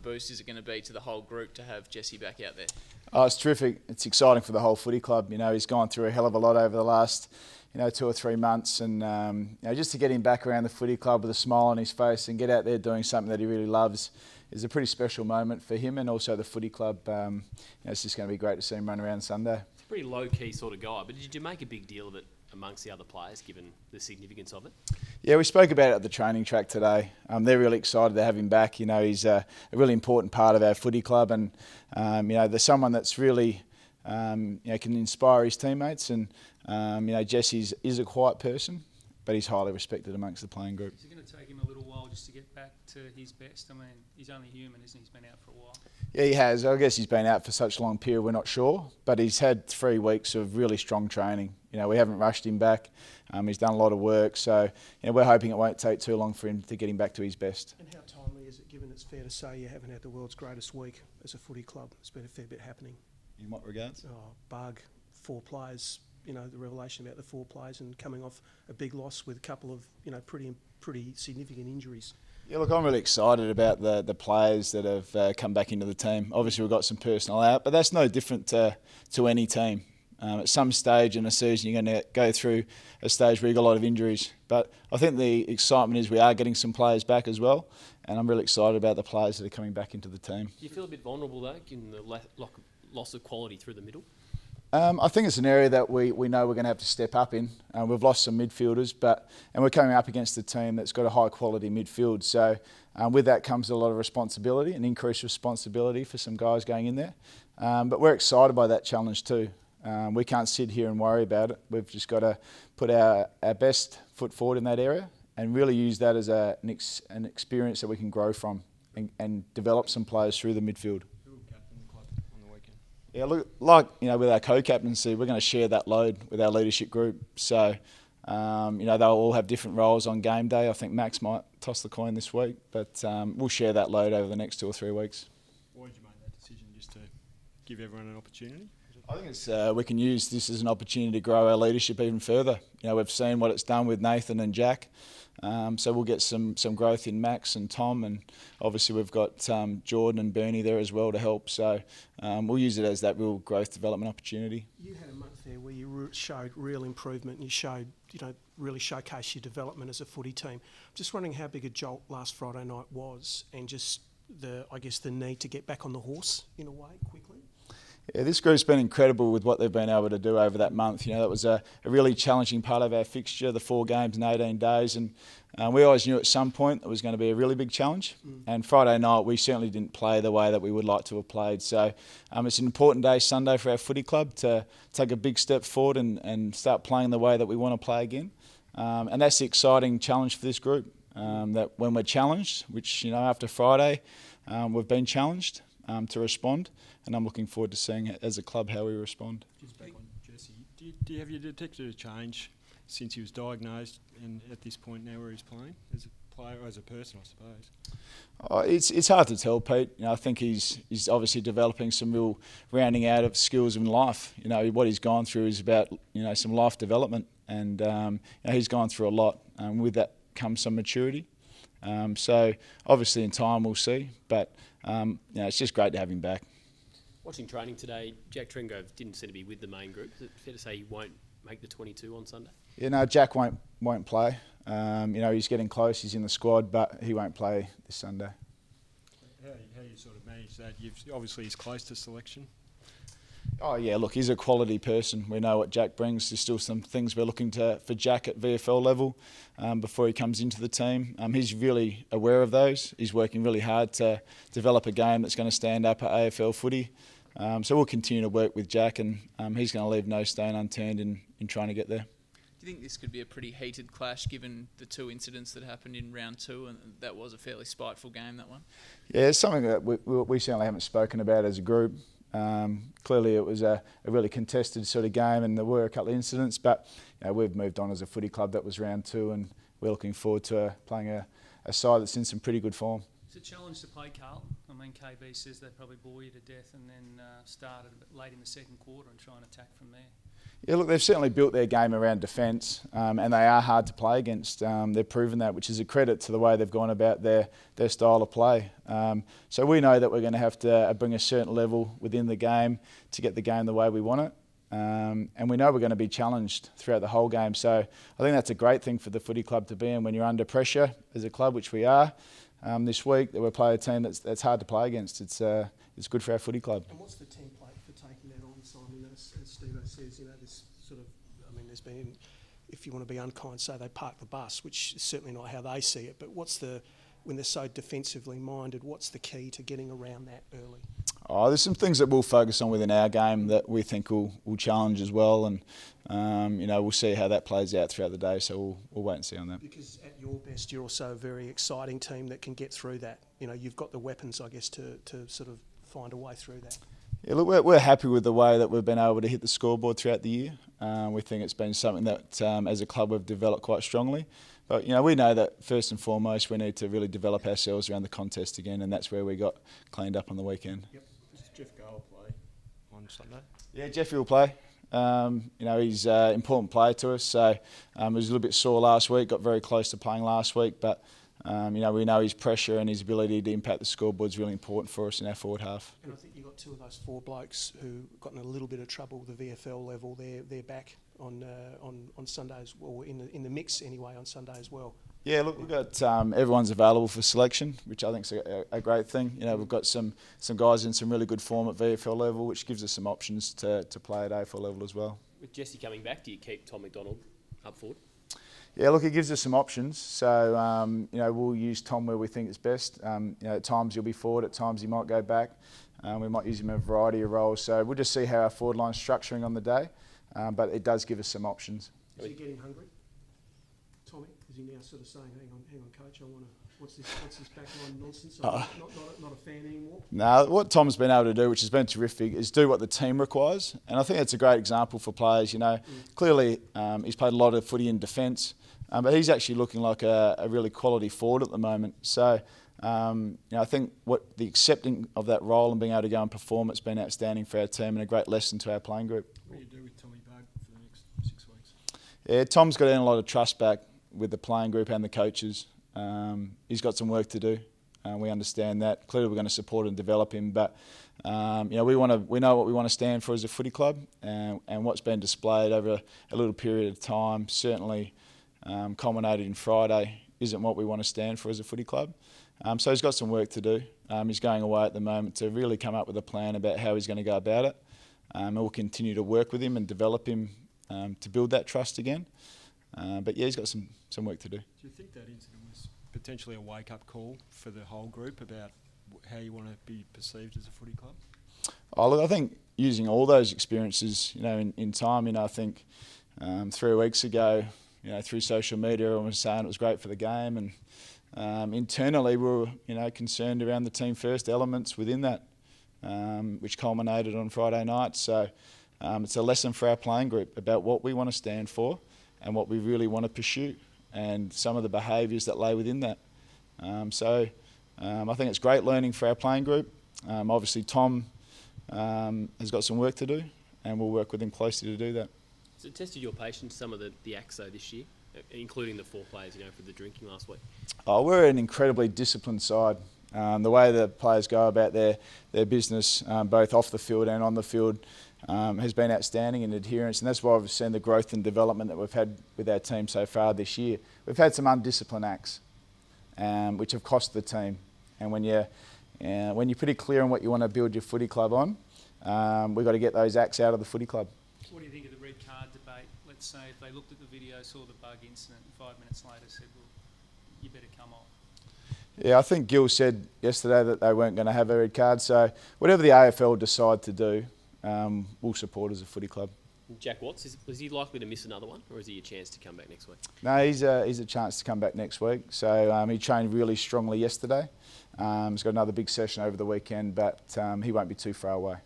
boost is it going to be to the whole group to have Jesse back out there? Oh, it's terrific. It's exciting for the whole footy club. You know, he's gone through a hell of a lot over the last, 2 or 3 months, and just to get him back around the footy club with a smile on his face and get out there doing something that he really loves is a pretty special moment for him and also the footy club. It's just going to be great to see him run around Sunday. He's a pretty low-key sort of guy, but did you make a big deal of it amongst the other players, given the significance of it? Yeah, we spoke about it at the training track today. They're really excited to have him back. He's a really important part of our footy club, and there's someone that's really can inspire his teammates. And Jesse is a quiet person, but he's highly respected amongst the playing group. Is it going to take him a little while just to get back to his best? I mean, he's only human, isn't he? He's been out for a while. Yeah, he has. I guess he's been out for such a long period, we're not sure. But he's had 3 weeks of really strong training. We haven't rushed him back. He's done a lot of work. So we're hoping it won't take too long for him to get him back to his best. And how timely is it, given it's fair to say you haven't had the world's greatest week as a footy club? There's been a fair bit happening. In what regards? Bug, 4 players, the revelation about the 4 players and coming off a big loss with a couple of, pretty significant injuries. Yeah, look, I'm really excited about the players that have come back into the team. Obviously, we've got some personnel out, but that's no different to any team. At some stage in a season, you're going to go through a stage where you've got a lot of injuries. But I think the excitement is we are getting some players back as well, and I'm really excited about the players that are coming back into the team. Do you feel a bit vulnerable, though, in the loss of quality through the middle? I think it's an area that we know we're going to have to step up in. We've lost some midfielders, and we're coming up against a team that's got a high quality midfield. So with that comes a lot of responsibility, an increased responsibility for some guys going in there. But we're excited by that challenge too. We can't sit here and worry about it. We've just got to put our best foot forward in that area and really use that as an experience that we can grow from and develop some players through the midfield. Yeah, look, with our co-captaincy, we're going to share that load with our leadership group. So, they'll all have different roles on game day. I think Max might toss the coin this week, but we'll share that load over the next 2 or 3 weeks. Why did you make that decision, just to give everyone an opportunity? I think we can use this as an opportunity to grow our leadership even further. We've seen what it's done with Nathan and Jack. So we'll get some growth in Max and Tom, and obviously we've got Jordan and Bernie there as well to help. So we'll use it as that real growth development opportunity. You had a month there where you showed real improvement and you showed, really showcased your development as a footy team. Just wondering how big a jolt last Friday night was, and just the need to get back on the horse in a way quickly. Yeah, this group's been incredible with what they've been able to do over that month. That was a really challenging part of our fixture, the 4 games in 18 days, and we always knew at some point it was going to be a really big challenge. And Friday night we certainly didn't play the way that we would like to have played. So it's an important day Sunday for our footy club to take a big step forward and start playing the way that we want to play again. And that's the exciting challenge for this group, that when we're challenged, which after Friday we've been challenged, to respond, and I'm looking forward to seeing as a club how we respond. Just back on Jesse, have you detected a change since he was diagnosed and at this point now where he's playing, as a player or as a person, I suppose? It's hard to tell, Pete. I think he's obviously developing some real rounding out of skills in life. What he's gone through is about some life development, and he's gone through a lot. With that comes some maturity. So obviously in time we'll see, but it's just great to have him back. Watching training today, Jack Trengove didn't seem to be with the main group. Is it fair to say he won't make the 22 on Sunday? Yeah, no, Jack won't play. He's getting close. He's in the squad, but he won't play this Sunday. How do you sort of manage that? Obviously he's close to selection. Oh yeah, look, he's a quality person. We know what Jack brings. There's still some things we're looking for Jack at VFL level before he comes into the team. He's really aware of those. He's working really hard to develop a game that's going to stand up at AFL footy. So we'll continue to work with Jack, and he's going to leave no stone unturned in trying to get there. Do you think this could be a pretty heated clash given the 2 incidents that happened in round 2, and that was a fairly spiteful game, that one? Yeah, it's something that we certainly haven't spoken about as a group. Clearly it was a really contested sort of game, and there were a couple of incidents, but we've moved on as a footy club. That was round 2, and we're looking forward to playing a side that's in some pretty good form. It's a challenge to play Carlton. I mean, KB says they probably bore you to death and then started a bit late in the second quarter and try and attack from there. Yeah, look, they've certainly built their game around defence, and they are hard to play against. They've proven that, which is a credit to the way they've gone about their style of play. So we know that we're going to have to bring a certain level within the game to get the game the way we want it. And we know we're going to be challenged throughout the whole game. So I think that's a great thing for the footy club to be in when you're under pressure as a club, which we are. This week, that we're playing a team that's hard to play against. It's good for our footy club. And what's the template for taking that on, Simon? As Steve says, this sort of, there's been, if you want to be unkind, say they park the bus, which is certainly not how they see it. But when they're so defensively minded, what's the key to getting around that early? Oh, there's some things that we'll focus on within our game that we think will challenge as well, and we'll see how that plays out throughout the day. So we'll wait and see on that. Because at your best, you're also a very exciting team that can get through that. You've got the weapons, I guess, to sort of find a way through that. Yeah, look, we're happy with the way that we've been able to hit the scoreboard throughout the year. We think it's been something that, as a club, we've developed quite strongly. But we know that first and foremost, we need to really develop ourselves around the contest again, and that's where we got cleaned up on the weekend. Yep. Does Jeff Gale play on Sunday? Yeah, Jeffy will play. He's an important player to us. So he was a little bit sore last week. Got very close to playing last week, but we know his pressure and his ability to impact the scoreboard is really important for us in our forward half. And I think you got two of those four blokes who got in a little bit of trouble with the VFL level. They're back on Sundays, or in the mix anyway on Sunday as well. Yeah, look, we've got everyone's available for selection, which I think is a great thing. We've got some guys in some really good form at VFL level, which gives us some options to play at AFL level as well. With Jesse coming back, do you keep Tom McDonald up forward? Yeah, look, it gives us some options. So, we'll use Tom where we think it's best. At times he'll be forward, at times he might go back. We might use him in a variety of roles. So we'll just see how our forward line's structuring on the day. But it does give us some options. Is he getting hungry, Tommy? Is he now sort of saying, hang on, coach, what's this backline nonsense? I'm not a fan anymore. No, what Tom's been able to do, which has been terrific, is do what the team requires. And I think that's a great example for players. Clearly he's played a lot of footy in defence, but he's actually looking like a really quality forward at the moment. So, I think the accepting of that role and being able to go and perform, it's been outstanding for our team and a great lesson to our playing group. What do you do with Tommy Bug for the next 6 weeks? Yeah, Tom's got in a lot of trust back with the playing group and the coaches. He's got some work to do. We understand that. Clearly, we're going to support and develop him, but we know what we want to stand for as a footy club, and what's been displayed over a little period of time, certainly culminated in Friday, isn't what we want to stand for as a footy club. So he's got some work to do. He's going away at the moment to really come up with a plan about how he's going to go about it. And we'll continue to work with him and develop him to build that trust again. But yeah, he's got some work to do. Do you think that incident was potentially a wake-up call for the whole group about how you want to be perceived as a footy club? Oh, look, I think using all those experiences, in time, I think 3 weeks ago, through social media, everyone was saying it was great for the game, and internally we were, concerned around the team first elements within that, which culminated on Friday night. So it's a lesson for our playing group about what we want to stand for and what we really want to pursue, and some of the behaviours that lay within that. I think it's great learning for our playing group. Obviously, Tom has got some work to do, and we'll work with him closely to do that. So it tested your patience, some of the acts though this year, including the 4 players, for the drinking last week? Oh, we're an incredibly disciplined side. The way the players go about their business, both off the field and on the field, has been outstanding in adherence, and that's why we've seen the growth and development that we've had with our team so far this year. We've had some undisciplined acts, which have cost the team. And when you're pretty clear on what you want to build your footy club on, we've got to get those acts out of the footy club. What do you think of the red card debate? Let's say if they looked at the video, saw the bug incident, and 5 minutes later said, well, you better come off. Yeah, I think Gill said yesterday that they weren't going to have a red card. So whatever the AFL decide to do, we'll support as a footy club. Jack Watts, was he likely to miss another one, or is he a chance to come back next week? No, he's a chance to come back next week. So he trained really strongly yesterday. He's got another big session over the weekend, but he won't be too far away.